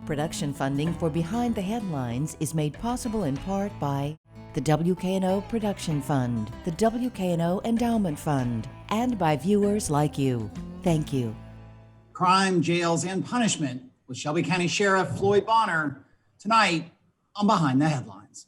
Production funding for Behind the Headlines is made possible in part by the WKNO Production Fund, the WKNO Endowment Fund, and by viewers like you. Thank you. Crime, jails, and punishment with Shelby County Sheriff Floyd Bonner tonight on Behind the Headlines.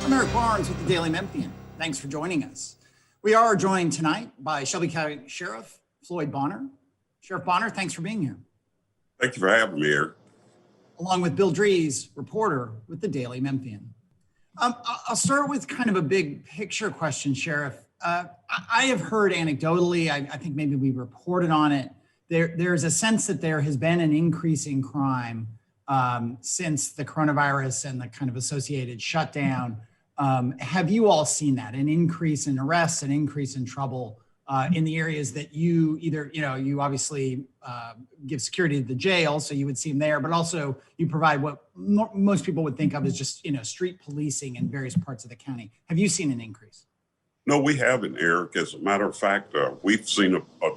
I'm Eric Barnes with the Daily Memphian. Thanks for joining us. We are joined tonight by Shelby County Sheriff Floyd Bonner. Sheriff Bonner, thanks for being here. Thank you for having me here. Along with Bill Dries, reporter with the Daily Memphian. I'll start with kind of a big picture question, Sheriff. I have heard anecdotally, I think maybe we reported on it, there's a sense that there has been an increase in crime since the coronavirus and the kind of associated shutdown. Have you all seen that, an increase in arrests, an increase in trouble in the areas that you either, you obviously give security to the jail, so you would see them there, but also you provide what most people would think of as just, street policing in various parts of the county. Have you seen an increase? No, we haven't, Eric. As a matter of fact, we've seen a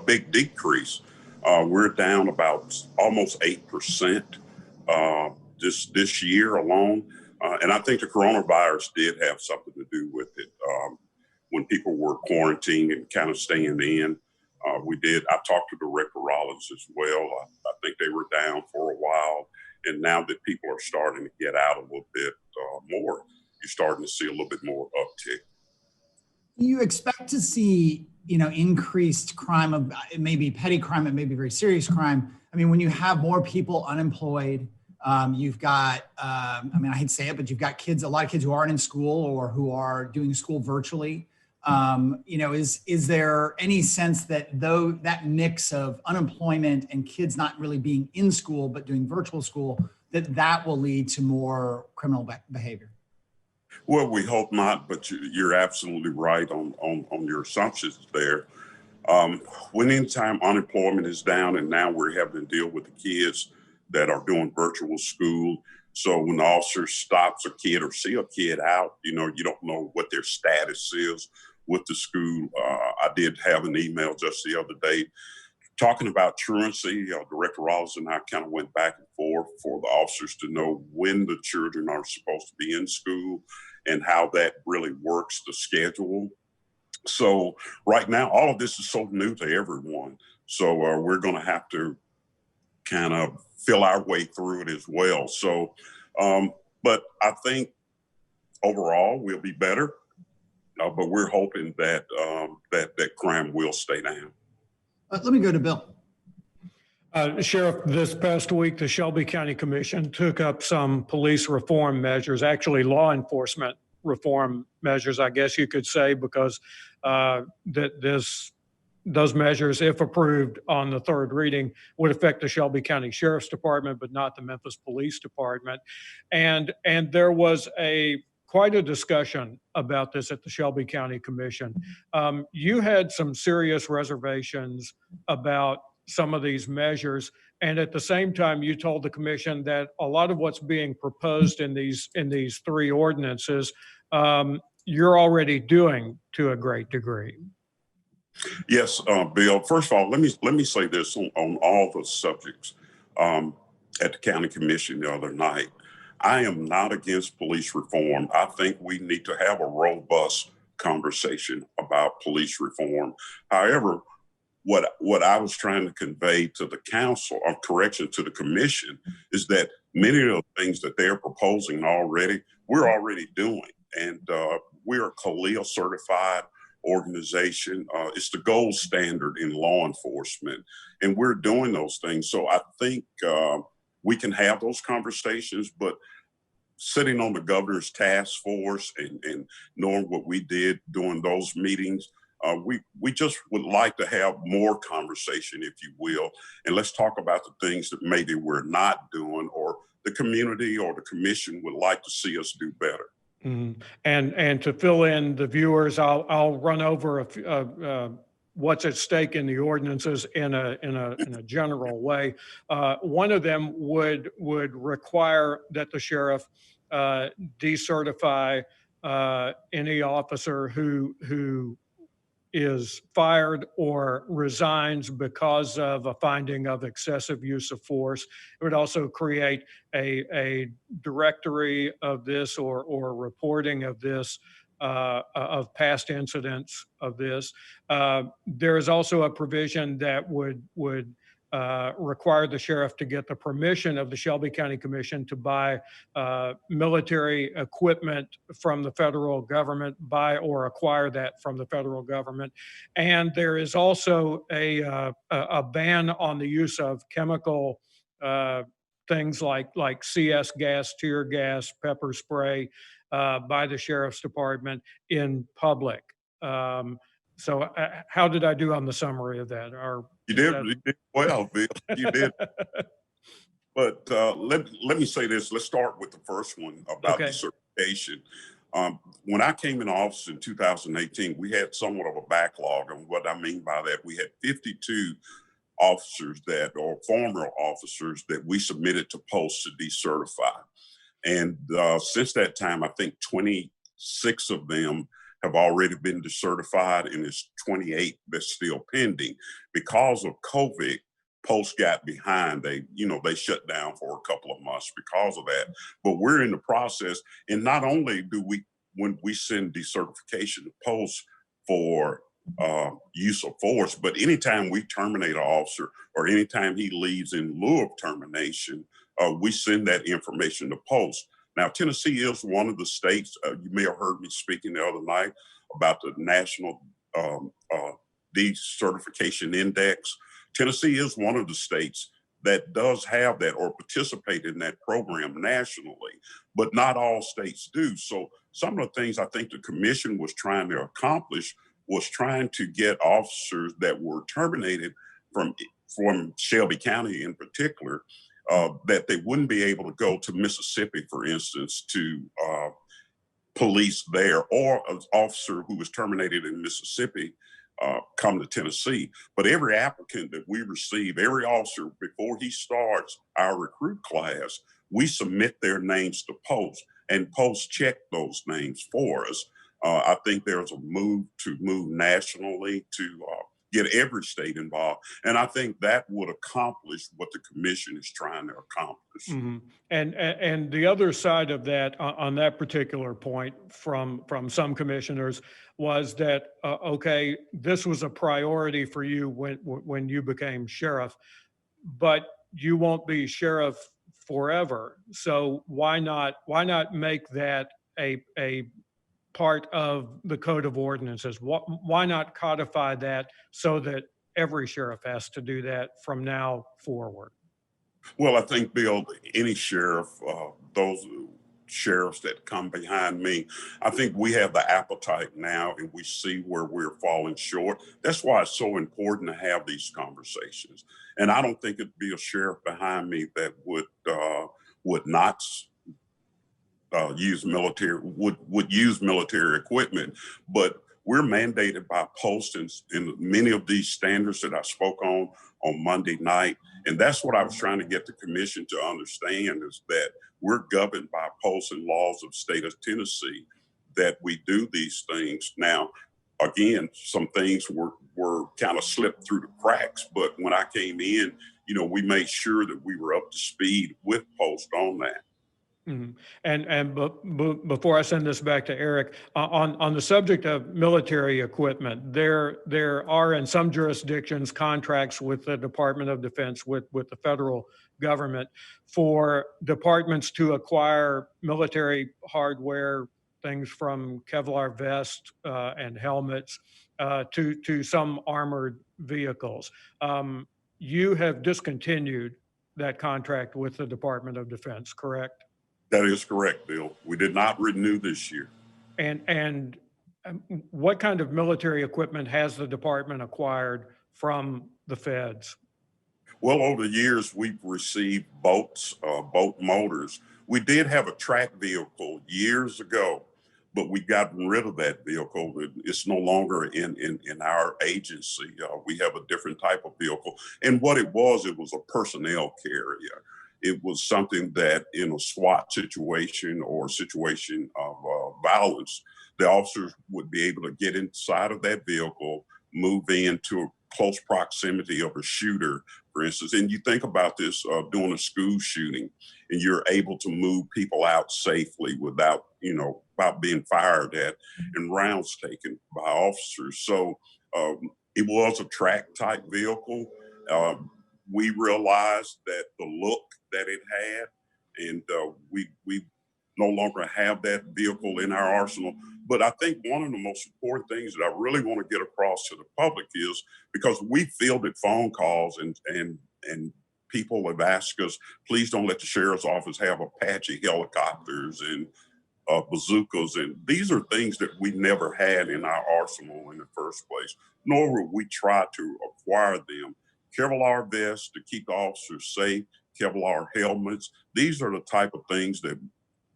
big decrease. We're down about almost 8% this year alone. And I think the coronavirus did have something to do with it. When people were quarantined and kind of staying in, I talked to Director Rollins as well. I think they were down for a while. And now that people are starting to get out a little bit more, you're starting to see a little bit more uptick. Do you expect to see, increased crime of maybe petty crime, it may be very serious crime? I mean, when you have more people unemployed, you've got, I hate to say it, but you've got a lot of kids who aren't in school or who are doing school virtually. Is there any sense that though that mix of unemployment and kids not really being in school, but doing virtual school, that will lead to more criminal behavior? Well, we hope not, but you're absolutely right on your assumptions there. When anytime unemployment is down and now we're having to deal with the kids that are doing virtual school. So when the officer stops a kid or see a kid out, you don't know what their status is with the school. I did have an email just the other day talking about truancy. Director Rollins and I kind of went back and forth for the officers to know when the children are supposed to be in school and how that really works the schedule. So right now, all of this is so new to everyone. So we're going to have to kind of feel our way through it as well. So, but I think overall we'll be better, but we're hoping that that crime will stay down. Let me go to Bill. Sheriff, this past week, the Shelby County Commission took up some police reform measures, actually law enforcement reform measures, I guess you could say, because those measures, if approved on the third reading, would affect the Shelby County Sheriff's Department, but not the Memphis Police Department. And there was quite a discussion about this at the Shelby County Commission. You had some serious reservations about some of these measures, and at the same time, you told the commission that a lot of what's being proposed in these three ordinances, you're already doing to a great degree. Yes, Bill. First of all, let me say this on all the subjects at the county commission the other night. I am not against police reform. I think we need to have a robust conversation about police reform. However, what I was trying to convey to the council, or correction to the commission, is that many of the things that they're proposing already, we're already doing, and we're a CALEA certified organization. It's the gold standard in law enforcement, and we're doing those things. So I think we can have those conversations, but sitting on the governor's task force and knowing what we did during those meetings, we just would like to have more conversation, if you will, and let's talk about the things that maybe we're not doing or the community or the commission would like to see us do better. Mm-hmm. And to fill in the viewers, I'll run over what's at stake in the ordinances in a general way. One of them would require that the sheriff decertify any officer who is fired or resigns because of a finding of excessive use of force. It would also create a directory of this or reporting of this, of past incidents of this. There is also a provision that would require the sheriff to get the permission of the Shelby County Commission to buy military equipment from the federal government, buy or acquire that from the federal government. And there is also a ban on the use of chemical things like CS gas, tear gas, pepper spray by the sheriff's department in public. So how did I do on the summary of that? You did well, Bill. You did. But let me say this. Let's start with the first one about decertification. When I came in office in 2018, we had somewhat of a backlog. And what I mean by that, we had 52 officers or former officers that we submitted to post to decertify. And since that time, I think 26 of them have already been decertified, and it's 28 that's still pending. Because of COVID, Post got behind. They shut down for a couple of months because of that. But we're in the process, and not only do we, when we send decertification to Post for use of force, but anytime we terminate an officer or anytime he leaves in lieu of termination, we send that information to Post. Now, Tennessee is one of the states, you may have heard me speaking the other night about the National Decertification Index. Tennessee is one of the states that does have that or participate in that program nationally, but not all states do. So some of the things I think the commission was trying to accomplish was trying to get officers that were terminated from Shelby County in particular, that they wouldn't be able to go to Mississippi, for instance, to police there, or an officer who was terminated in Mississippi come to Tennessee. But every applicant that we receive, every officer, before he starts our recruit class, we submit their names to Post, and Post check those names for us. I think there's a move nationally to get every state involved. And I think that would accomplish what the commission is trying to accomplish. Mm-hmm. And the other side of that, on that particular point from some commissioners, was that, okay, this was a priority for you when you became sheriff, but you won't be sheriff forever. So why not make that a part of the code of ordinances? Why not codify that so that every sheriff has to do that from now forward? Well, I think, Bill, any sheriff, those sheriffs that come behind me, I think we have the appetite now and we see where we're falling short. That's why it's so important to have these conversations. And I don't think it'd be a sheriff behind me that would not use military equipment, but we're mandated by Post in many of these standards that I spoke on Monday night. And that's what I was trying to get the commission to understand, is that we're governed by Post and laws of state of Tennessee, that we do these things. Now, again, some things were kind of slipped through the cracks, but when I came in, we made sure that we were up to speed with Post on that. Mm-hmm. And before I send this back to Eric, on the subject of military equipment, there are in some jurisdictions contracts with the Department of Defense, with the federal government, for departments to acquire military hardware, things from Kevlar vests and helmets to some armored vehicles. You have discontinued that contract with the Department of Defense, correct? That is correct, Bill. We did not renew this year. And what kind of military equipment has the department acquired from the feds? Well, over the years, we've received boats, boat motors. We did have a track vehicle years ago but we gotten rid of that vehicle. It's no longer in our agency. We have a different type of vehicle. And what it was a personnel carrier. It was something that in a SWAT situation or situation of violence, the officers would be able to get inside of that vehicle, move into close proximity of a shooter, for instance. And you think about this doing a school shooting, and you're able to move people out safely without, about being fired at and rounds taken by officers. So it was a track type vehicle. We realized that the look that it had, and we no longer have that vehicle in our arsenal. But I think one of the most important things that I really want to get across to the public is, because we fielded phone calls and people have asked us, please don't let the sheriff's office have Apache helicopters and bazookas. And these are things that we never had in our arsenal in the first place, nor would we try to acquire them. Kevlar vests to keep the officers safe, Kevlar helmets. These are the type of things that,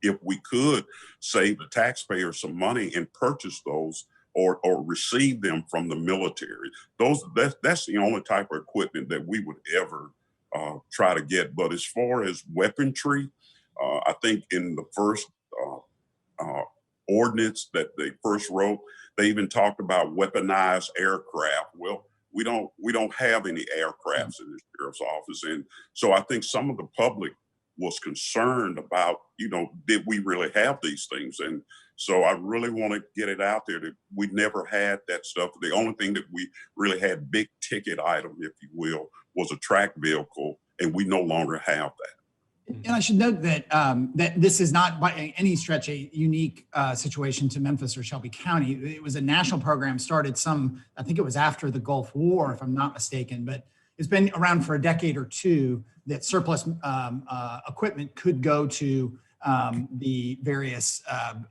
if we could save the taxpayer some money and purchase those or receive them from the military, that's the only type of equipment that we would ever try to get. But as far as weaponry, I think in the first ordinance that they first wrote, they even talked about weaponized aircraft. Well, we don't have any aircrafts in the sheriff's office, and so I think some of the public was concerned about, did we really have these things? And so I really want to get it out there that we never had that stuff. The only thing that we really had, big ticket item, if you will, was a track vehicle, and we no longer have that. And I should note that that this is not by any stretch a unique situation to Memphis or Shelby County. It was a national program started I think it was after the Gulf War, if I'm not mistaken, but it's been around for a decade or two, that surplus equipment could go to the various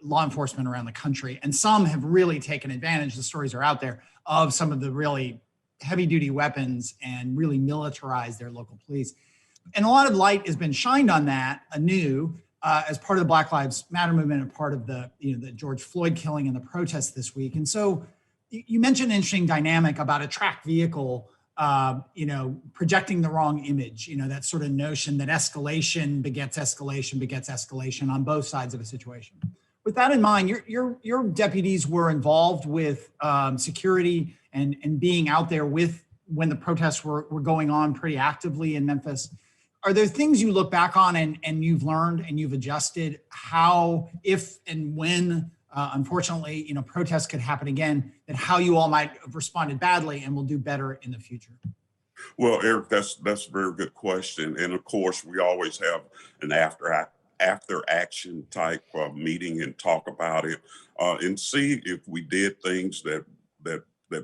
law enforcement around the country. And some have really taken advantage, the stories are out there, of some of the really heavy duty weapons and really militarized their local police. And a lot of light has been shined on that anew as part of the Black Lives Matter movement and part of the George Floyd killing and the protests this week. And so you mentioned an interesting dynamic about a tracked vehicle, projecting the wrong image, that sort of notion that escalation begets escalation on both sides of a situation. With that in mind, your deputies were involved with security and being out there when the protests were going on pretty actively in Memphis. Are there things you look back on and you've learned and you've adjusted how, if and when, unfortunately, protests could happen again, that how you all might have responded badly and will do better in the future? Well, Eric, that's a very good question. And of course, we always have an after action type meeting and talk about it and see if we did things that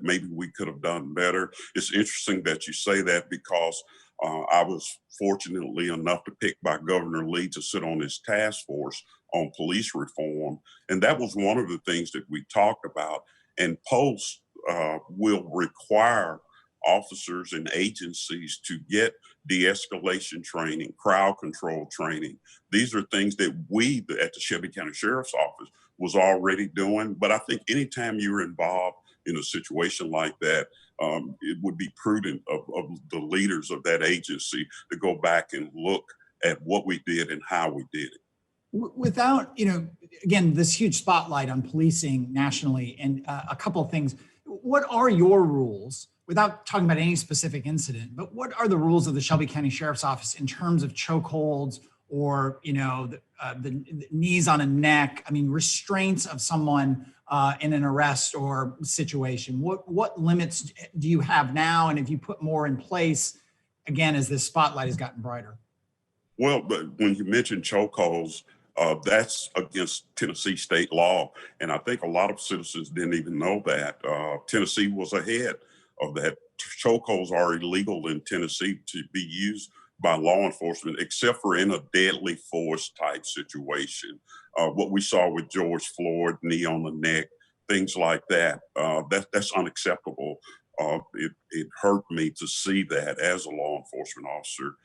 maybe we could have done better. It's interesting that you say that, because I was fortunately enough to pick by Governor Lee to sit on his task force on police reform. And that was one of the things that we talked about. And post will require officers and agencies to get de-escalation training, crowd control training. These are things that we at the Shelby County Sheriff's Office was already doing. But I think anytime you're involved in a situation like that, it would be prudent of the leaders of that agency to go back and look at what we did and how we did it. Without, again, this huge spotlight on policing nationally, and a couple of things, what are your rules, without talking about any specific incident, but what are the rules of the Shelby County Sheriff's Office in terms of chokeholds or, the knees on a neck? I mean, restraints of someone in an arrest or situation. What limits do you have now? And if you put more in place, again, as this spotlight has gotten brighter? Well, but when you mention chokeholds, that's against Tennessee state law. And I think a lot of citizens didn't even know that. Tennessee was ahead of that. Chokeholds are illegal in Tennessee to be used by law enforcement, except for in a deadly force type situation. What we saw with George Floyd, knee on the neck, things like that, that's unacceptable. It hurt me to see that as a law enforcement officer.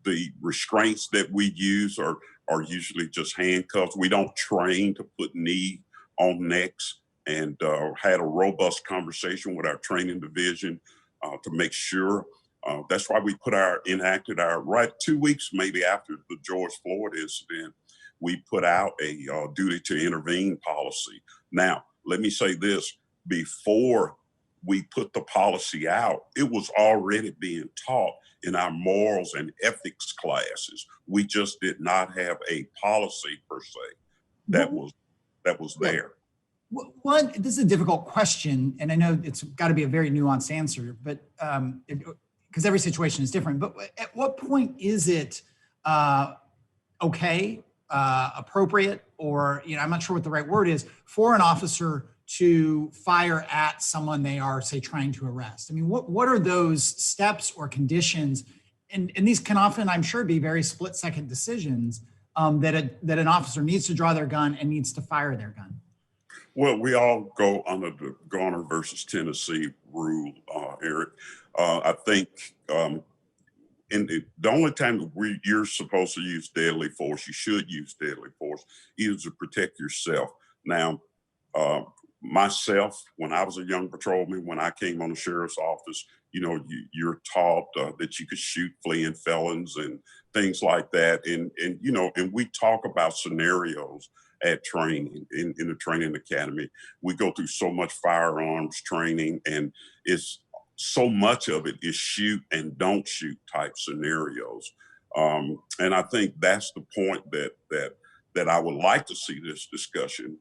The restraints that we use are are usually just handcuffs. We don't train to put knee on necks, and had a robust conversation with our training division to make sure. That's why we enacted our right 2 weeks maybe after the George Floyd incident. We put out a duty to intervene policy. Now, let me say this: before we put the policy out, it was already being taught in our morals and ethics classes. We just did not have a policy per se that was there. This is a difficult question, and I know it's got to be a very nuanced answer, but because every situation is different. But at what point is it okay, appropriate, or I'm not sure what the right word is, for an officer to fire at someone they are, say, trying to arrest? I mean, what are those steps or conditions? And these can often, I'm sure, be very split-second decisions that an officer needs to draw their gun and needs to fire their gun. Well, we all go under the Garner versus Tennessee rule, Eric. I think the only time that you're supposed to use deadly force, you should use deadly force, is to protect yourself. Now, myself, when I was a young patrolman, when I came on the sheriff's office, you're taught that you could shoot fleeing felons and things like that. And we talk about scenarios at training in the training academy. We go through so much firearms training, and it's so much of it is shoot and don't shoot type scenarios. And I think that's the point that I would like to see this discussion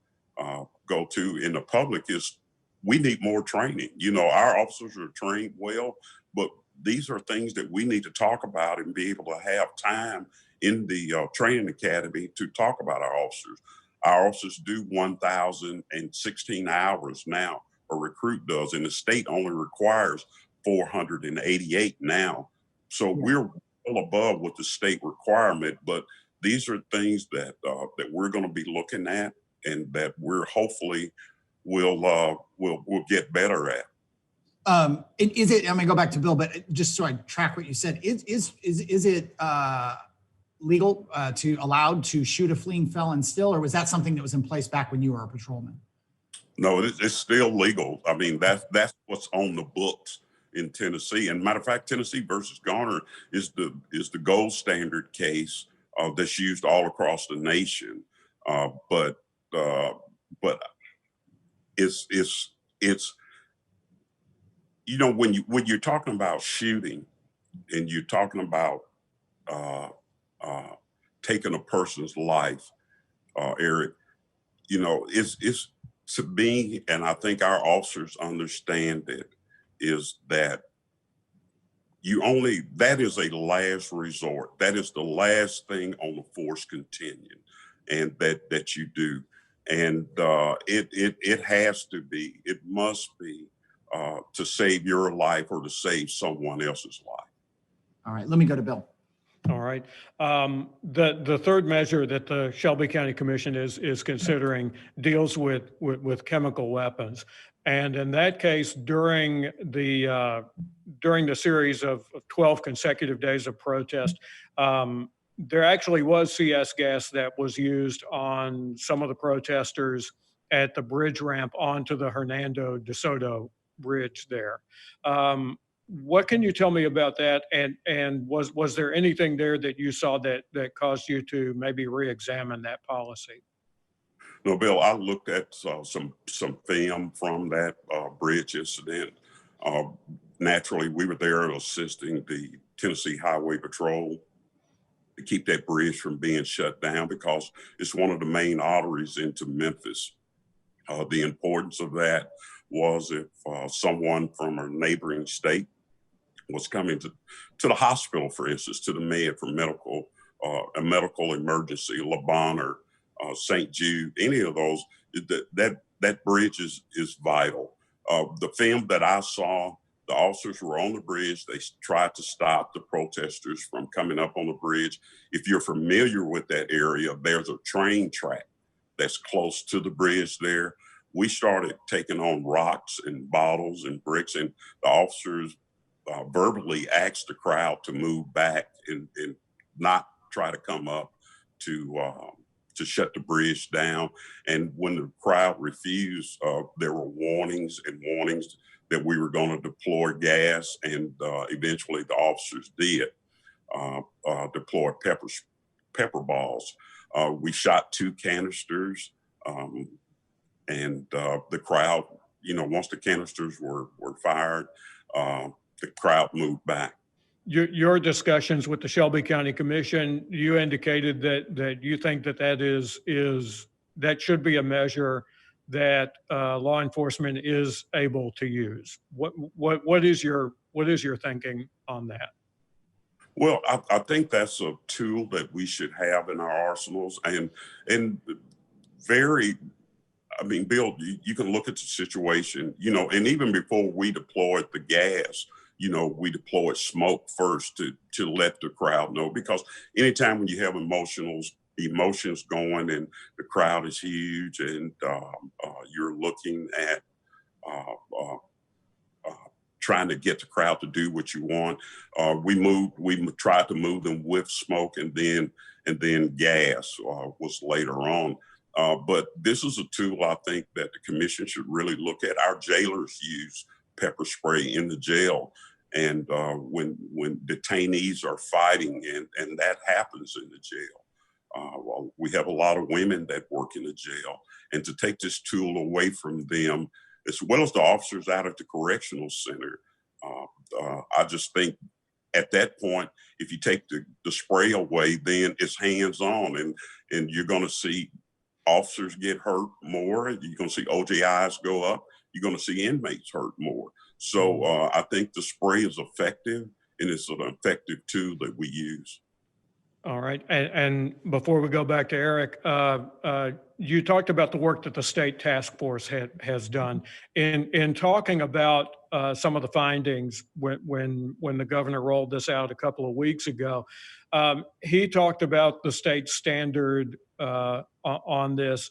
go to in the public is we need more training. Our officers are trained well, but these are things that we need to talk about and be able to have time in the training academy to talk about our officers. Our officers do 1,016 hours now, a recruit does, and the state only requires 488 now. So we're well above what the state requirement, but these are things that we're going to be looking at and that we're hopefully will get better at. Is it? I'm going to go back to Bill, but just so I track what you said, is it legal allowed to shoot a fleeing felon still, or was that something that was in place back when you were a patrolman? No, it's still legal. I mean, that's what's on the books in Tennessee. And matter of fact, Tennessee versus Garner is the gold standard case that's used all across the nation. But it's when you're talking about shooting and you're talking about taking a person's life, Eric, it's to me, and I think our officers understand it, is that that is a last resort. That is the last thing on the force continuum, and that you do. And it has to be, it must be to save your life or to save someone else's life. All right, let me go to Bill. All right. The third measure that the Shelby County Commission is considering deals with chemical weapons. And in that case, during the series of 12 consecutive days of protest, there actually was CS gas that was used on some of the protesters at the bridge ramp onto the Hernando de Soto bridge there. What can you tell me about that? And was there anything there that you saw that caused you to maybe re-examine that policy? No, Bill, I looked at some film from that bridge incident. Naturally, we were there assisting the Tennessee Highway Patrol to keep that bridge from being shut down because it's one of the main arteries into Memphis. The importance of that was if someone from a neighboring state was coming to the hospital, for instance, to the med for a medical emergency, Le Bon or St. Jude, any of those, that bridge is vital. The film that I saw, the officers were on the bridge. They tried to stop the protesters from coming up on the bridge. If you're familiar with that area, there's a train track that's close to the bridge there. We started taking on rocks and bottles and bricks, and the officers verbally asked the crowd to move back and not try to come up to shut the bridge down. And when the crowd refused, there were warnings and warnings that we were going to deploy gas, and eventually the officers did deploy pepper balls. We shot 2 canisters, and the crowd, once the canisters were fired, the crowd moved back. Your discussions with the Shelby County Commission, you indicated that you think that should be a measure that law enforcement is able to use. What is your thinking on that? Well, I think that's a tool that we should have in our arsenals, and Bill, you can look at the situation, and even before we deployed the gas, we deployed smoke first to let the crowd know, because anytime when you have emotions going and the crowd is huge, and you're looking at trying to get the crowd to do what you want, we tried to move them with smoke, and then gas was later on. But this is a tool I think that the commission should really look at. Our jailers use pepper spray in the jail, and when detainees are fighting, and that happens in the jail. We have a lot of women that work in the jail, and to take this tool away from them, as well as the officers out at the correctional center, I just think at that point, if you take the spray away, then it's hands-on, and you're going to see officers get hurt more. You're going to see OJIs go up. You're going to see inmates hurt more. So I think the spray is effective, and it's an effective tool that we use. All right. And before we go back to Eric, you talked about the work that the state task force has done. In talking about some of the findings when the governor rolled this out a couple of weeks ago, he talked about the state standard on this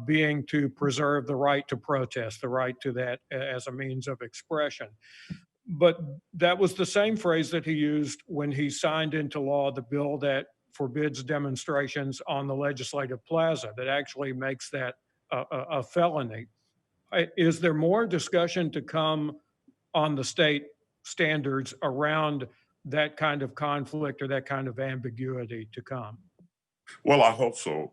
being to preserve the right to protest, the right to that as a means of expression. But that was the same phrase that he used when he signed into law the bill that forbids demonstrations on the legislative plaza, that actually makes that a felony. Is there more discussion to come on the state standards around that kind of conflict or that kind of ambiguity to come? Well, I hope so,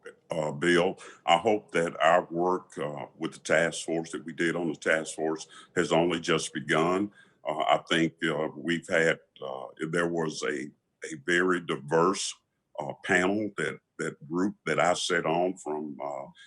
Bill. I hope that our work with the task force that we did on the task force has only just begun. I think we've had, there was a very diverse panel, that group that I sat on, from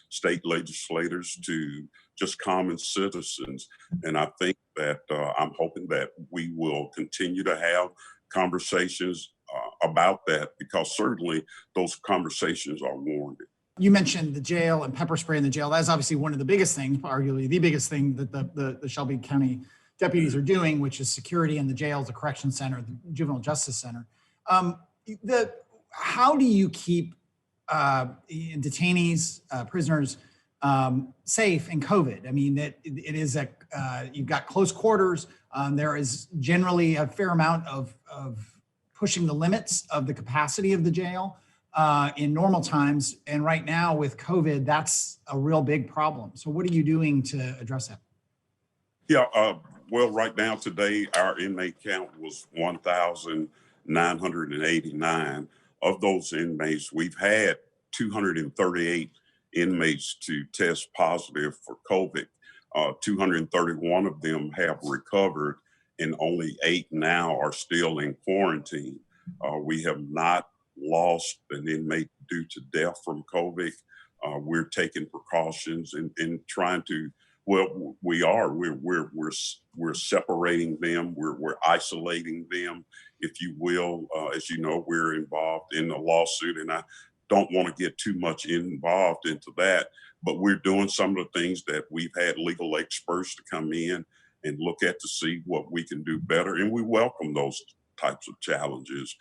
state legislators to just common citizens. And I think that I'm hoping that we will continue to have conversations about that, because certainly those conversations are warranted. You mentioned the jail and pepper spray in the jail. That's obviously one of the biggest things, arguably the biggest thing that the Shelby County deputies are doing, which is security in the jails, the correction center, the juvenile justice center. How do you keep detainees, prisoners safe in COVID? I mean, it is you've got close quarters. There is generally a fair amount of pushing the limits of the capacity of the jail in normal times. And right now with COVID, that's a real big problem. So what are you doing to address that? Yeah, well, right now today, our inmate count was 1,989. Of those inmates, we've had 238 inmates to test positive for COVID. 231 of them have recovered, and only 8 now are still in quarantine. We have not lost an inmate due to death from COVID. We're taking precautions and trying to, well, we're separating them. We're isolating them, if you will. As you know, we're involved in a lawsuit, and I don't want to get too much involved into that, but we're doing some of the things that we've had legal experts to come in and look at to see what we can do better. And we welcome those types of challenges.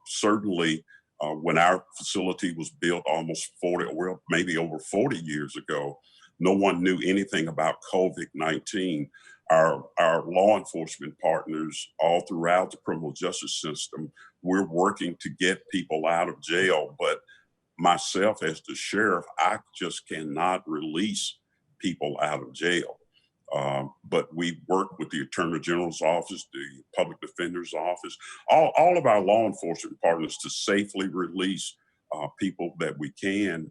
Certainly, when our facility was built almost 40, well, maybe over 40 years ago, no one knew anything about COVID-19. Our law enforcement partners all throughout the criminal justice system, we're working to get people out of jail, but myself as the sheriff, I just cannot release people out of jail. But we work with the Attorney General's office, the Public Defender's office, all of our law enforcement partners to safely release people that we can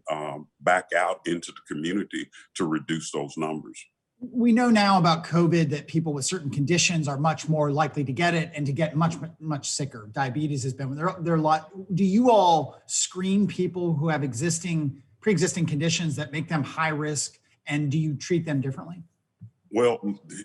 back out into the community to reduce those numbers. We know now about COVID that people with certain conditions are much more likely to get it and to get much sicker. Diabetes has been there are a lot. Do you all screen people who have pre-existing conditions that make them high risk, and do you treat them differently? Well,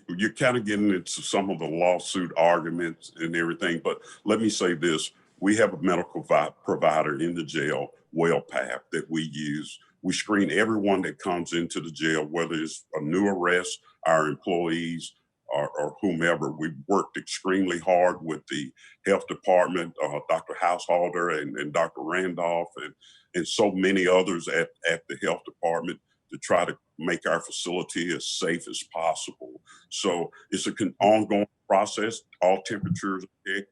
you're kind of getting into some of the lawsuit arguments and everything, but let me say this. We have a medical provider in the jail, WellPath, that we use. We screen everyone that comes into the jail, whether it's a new arrest, our employees, or whomever. We've worked extremely hard with the health department, Dr. Householder and Dr. Randolph, and so many others at the health department to try to make our facility as safe as possible. So it's an ongoing process. All temperatures are checked.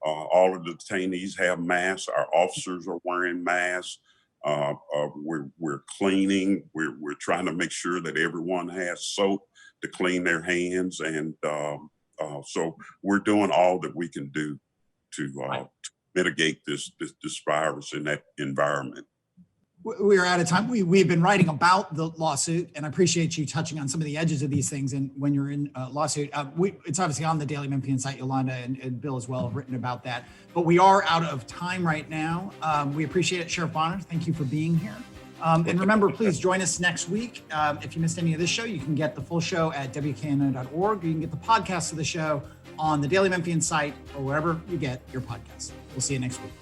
All of the detainees have masks. Our officers are wearing masks. We're cleaning. We're trying to make sure that everyone has soap to clean their hands, and so we're doing all that we can do to mitigate this virus in that environment. We are out of time. We've been writing about the lawsuit, and I appreciate you touching on some of the edges of these things. And when you're in a lawsuit, it's obviously on the Daily Memphian site. Yolanda and Bill as well have written about that. But we are out of time right now. We appreciate it, Sheriff Bonner. Thank you for being here. And remember, please join us next week. If you missed any of this show, you can get the full show at WKNO.org. You can get the podcast of the show on the Daily Memphian site or wherever you get your podcasts. We'll see you next week.